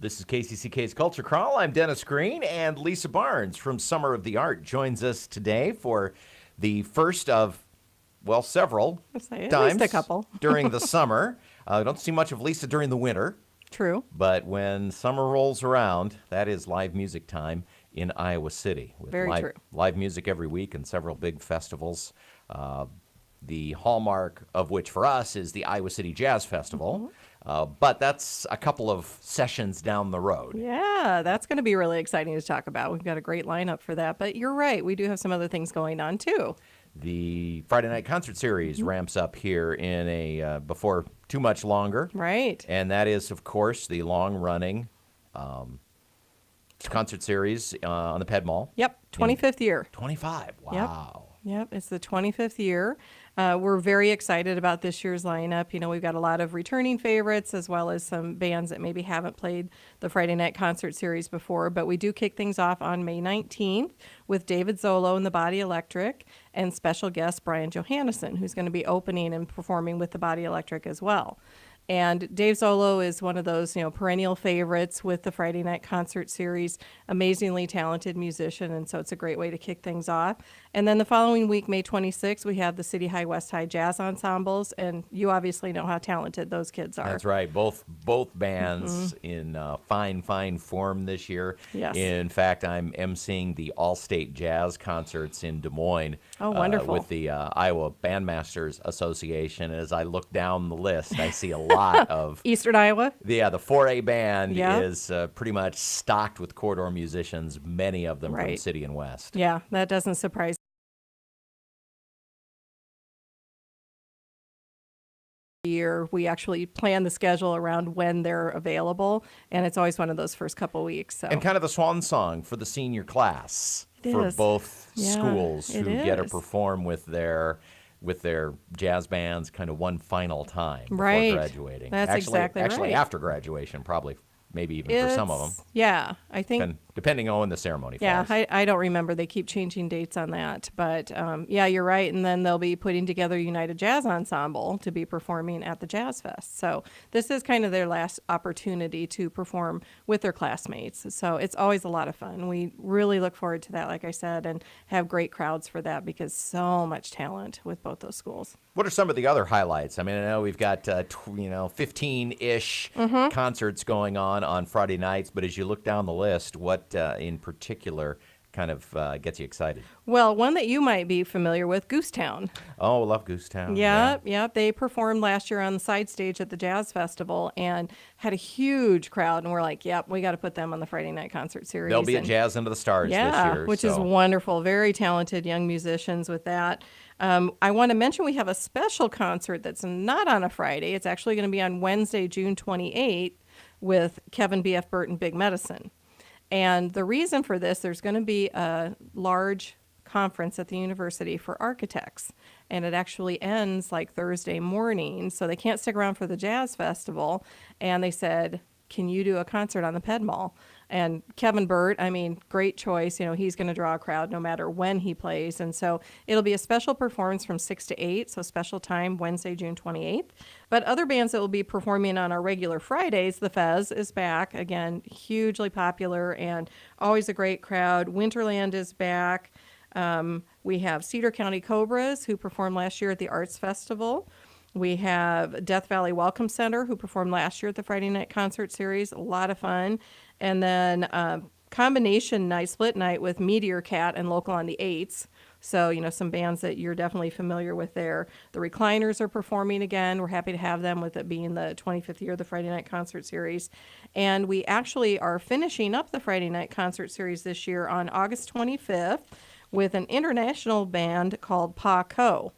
This is KCCK's Culture Crawl. I'm Dennis Green, and Lisa Barnes from Summer of the Art joins us today for the first of, well, several at times least a couple. during the summer. I don't see much of Lisa during the winter. True. But when summer rolls around, that is live music time in Iowa City. With Very true. Live music every week and several big festivals. The hallmark of which for us is the Iowa City Jazz Festival. But that's a couple of sessions down the road. Yeah, that's going to be really exciting to talk about. We've got a great lineup for that. But you're right, we do have some other things going on too. The Friday Night Concert Series ramps up here in before too much longer. Right. And that is, of course, the long-running concert series on the Ped Mall. Yep, 25th year. 25, wow. Yep, it's the 25th year. We're very excited about this year's lineup. You know, we've got a lot of returning favorites as well as some bands that maybe haven't played the Friday Night Concert Series before. But we do kick things off on May 19th with David Zolo and the Body Electric and special guest Brian Johannesson, who's going to be opening and performing with the Body Electric as well. And Dave Zolo is one of those, perennial favorites with the Friday Night Concert Series, amazingly talented musician, and so it's a great way to kick things off. And then the following week, May 26th, we have the City High West High Jazz Ensembles, and you obviously know how talented those kids are. That's right. Both bands in fine form this year. Yes. In fact, I'm emceeing the All-State Jazz Concerts in Des Moines. Oh, wonderful. With the Iowa Bandmasters Association. As I look down the list, I see a lot of Eastern Iowa. Yeah, the 4A band Yep. is pretty much stocked with corridor musicians, many of them from Right. City and West. Yeah, that doesn't surprise year. We actually plan the schedule around when they're available, and it's always one of those first couple weeks. So. And kind of the swan song for the senior class It for is. both Yeah, schools who it get to is. perform with their jazz bands kind of one final time before Right. graduating. That's exactly Actually, right. after graduation, probably, maybe even for some of them. Yeah, I think. Depending on when the ceremony Yeah, falls. I don't remember. They keep changing dates on that. But yeah, you're right. And then they'll be putting together United Jazz Ensemble to be performing at the Jazz Fest. So this is kind of their last opportunity to perform with their classmates. So it's always a lot of fun. We really look forward to that, like I said, and have great crowds for that because so much talent with both those schools. What are some of the other highlights? I mean, I know we've got 15-ish concerts going on Friday nights, but as you look down the list, what in particular kind of gets you excited? Well, one that you might be familiar with, Goosetown. Oh, love Goosetown. Yep. They performed last year on the side stage at the Jazz Festival and had a huge crowd. And we're like, yep, we got to put them on the Friday Night Concert Series. They'll be at Jazz Under the Stars this year. Which is wonderful. Very talented young musicians with that. I want to mention we have a special concert that's not on a Friday. It's actually going to be on Wednesday, June 28th with Kevin B.F. Burt and Big Medicine. And the reason for this, there's going to be a large conference at the university for architects. And it actually ends like Thursday morning. So they can't stick around for the Jazz Festival. And they said, can you do a concert on the Ped Mall? And Kevin Burt, great choice. He's going to draw a crowd no matter when he plays. And so it'll be a special performance from 6 to 8, so special time Wednesday, June 28th. But other bands that will be performing on our regular Fridays, the Fez is back. Again, hugely popular and always a great crowd. Winterland is back. We have Cedar County Cobras, who performed last year at the Arts Festival. We have Death Valley Welcome Center, who performed last year at the Friday Night Concert Series. A lot of fun. And then combination night, split night with Meteor Cat and Local on the 8s. So, some bands that you're definitely familiar with there. The Recliners are performing again. We're happy to have them with it being the 25th year of the Friday Night Concert Series. And we actually are finishing up the Friday Night Concert Series this year on August 25th with an international band called Pa Co.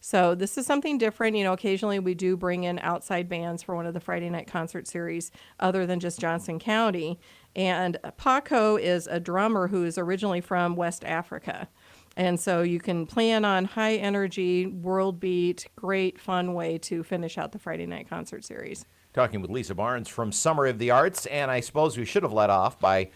So this is something different. Occasionally we do bring in outside bands for one of the Friday Night Concert Series other than just Johnson County. And Paco is a drummer who is originally from West Africa. And so you can plan on high energy, world beat, great fun way to finish out the Friday Night Concert Series. Talking with Lisa Barnes from Summer of the Arts, and I suppose we should have led off by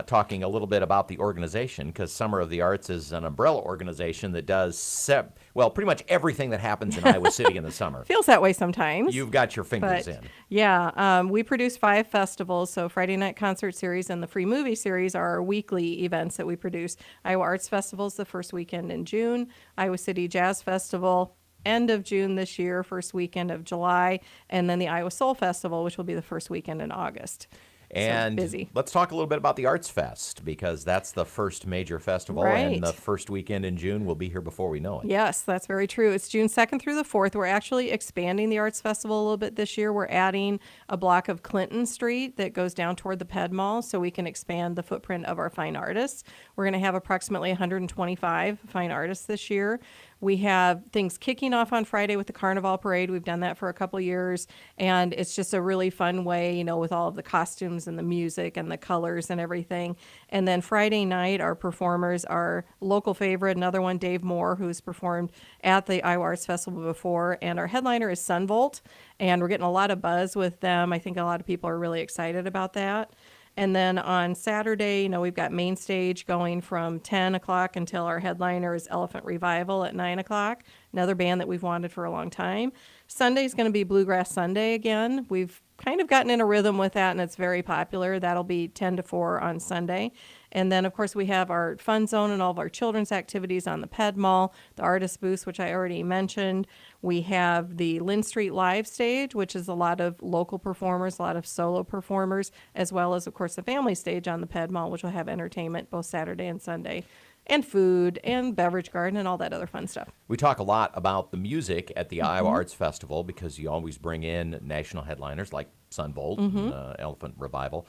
talking a little bit about the organization, because Summer of the Arts is an umbrella organization that does, pretty much everything that happens in Iowa City in the summer. Feels that way sometimes. You've got your fingers But in. yeah, we produce 5 festivals. So Friday Night Concert Series and the Free Movie Series are our weekly events that we produce. Iowa Arts Festival is the first weekend in June. Iowa City Jazz Festival, end of June this year, first weekend of July. And then the Iowa Soul Festival, which will be the first weekend in August. And so busy. Let's talk a little bit about the Arts Fest, because that's the first major festival, Right. and the first weekend in June will be here before we know it. Yes, that's very true. It's June 2nd through the 4th. We're actually expanding the Arts Festival a little bit this year. We're adding a block of Clinton Street that goes down toward the Ped Mall so we can expand the footprint of our fine artists. We're going to have approximately 125 fine artists this year. We have things kicking off on Friday with the Carnival Parade. We've done that for a couple years, and it's just a really fun way, with all of the costumes and the music and the colors and everything. And then Friday night, our performers are local favorite, another one, Dave Moore, who's performed at the Iowa Arts Festival before, and our headliner is Sunvolt, and we're getting a lot of buzz with them. I think a lot of people are really excited about that. And then on Saturday, we've got main stage going from 10 o'clock until our headliner is Elephant Revival at 9 o'clock, another band that we've wanted for a long time. Sunday's going to be Bluegrass Sunday again. We've kind of gotten in a rhythm with that, and it's very popular. That'll be 10 to 4 on Sunday. And then, of course, we have our fun zone and all of our children's activities on the Ped Mall, the artist booths, which I already mentioned. We have the Lynn Street Live stage, which is a lot of local performers, a lot of solo performers, as well as, of course, the family stage on the Ped Mall, which will have entertainment both Saturday and Sunday, and food and beverage garden and all that other fun stuff. We talk a lot about the music at the Iowa Arts Festival, because you always bring in national headliners like Sunvolt and Elephant Revival,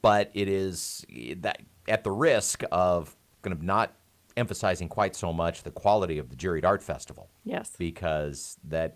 but it is that at the risk of kind of not emphasizing quite so much the quality of the Juried Art Festival. Yes. Because there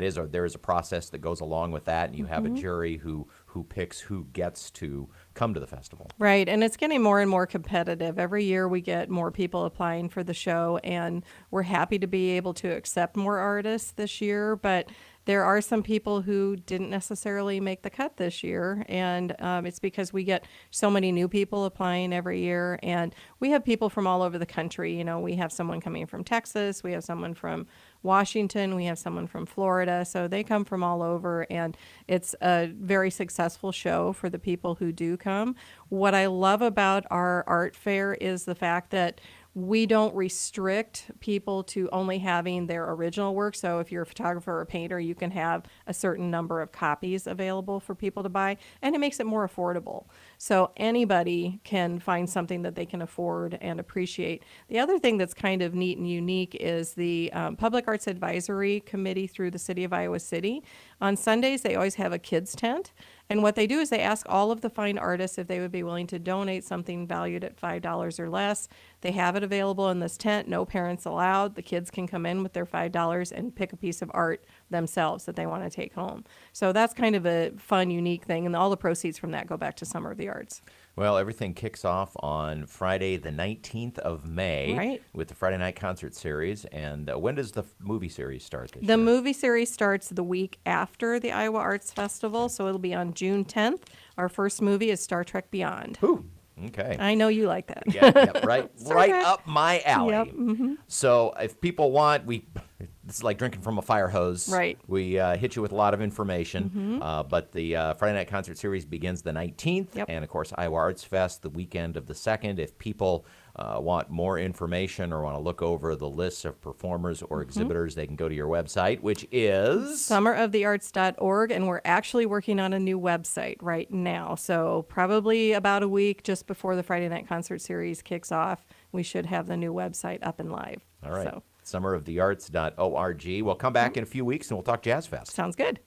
is a process that goes along with that, and you have a jury who picks who gets to come to the festival. Right, and it's getting more and more competitive. Every year we get more people applying for the show, and we're happy to be able to accept more artists this year, but there are some people who didn't necessarily make the cut this year, and it's because we get so many new people applying every year, and we have people from all over the country. We have someone coming from Texas, we have someone from Washington, we have someone from Florida, so they come from all over, and it's a very successful show for the people who do come. What I love about our art fair is the fact that we don't restrict people to only having their original work. So if you're a photographer or a painter, you can have a certain number of copies available for people to buy, and it makes it more affordable. So anybody can find something that they can afford and appreciate. The other thing that's kind of neat and unique is the Public Arts Advisory Committee through the City of Iowa City. On Sundays, they always have a kids tent. And what they do is they ask all of the fine artists if they would be willing to donate something valued at $5 or less. They have it available in this tent, no parents allowed. The kids can come in with their $5 and pick a piece of art themselves that they want to take home. So that's kind of a fun, unique thing, and all the proceeds from that go back to Summer of the Arts. Well, everything kicks off on Friday, the 19th of May, with the Friday Night Concert Series. And when does the movie series start this year? The movie series starts the week after the Iowa Arts Festival, so it'll be on June 10th. Our first movie is Star Trek Beyond. Ooh, okay. I know you like that. Yeah, right Trek. up my alley. Yep. So if people want, this is like drinking from a fire hose. Right. We hit you with a lot of information. But the Friday Night Concert Series begins the 19th. Yep. And, of course, Iowa Arts Fest the weekend of the 2nd. If people want more information or want to look over the lists of performers or exhibitors, they can go to your website, which is summerofthearts.org, and we're actually working on a new website right now. So probably about a week just before the Friday Night Concert Series kicks off, we should have the new website up and live. All right. So. Summerofthearts.org. We'll come back in a few weeks and we'll talk Jazz Fest. Sounds good.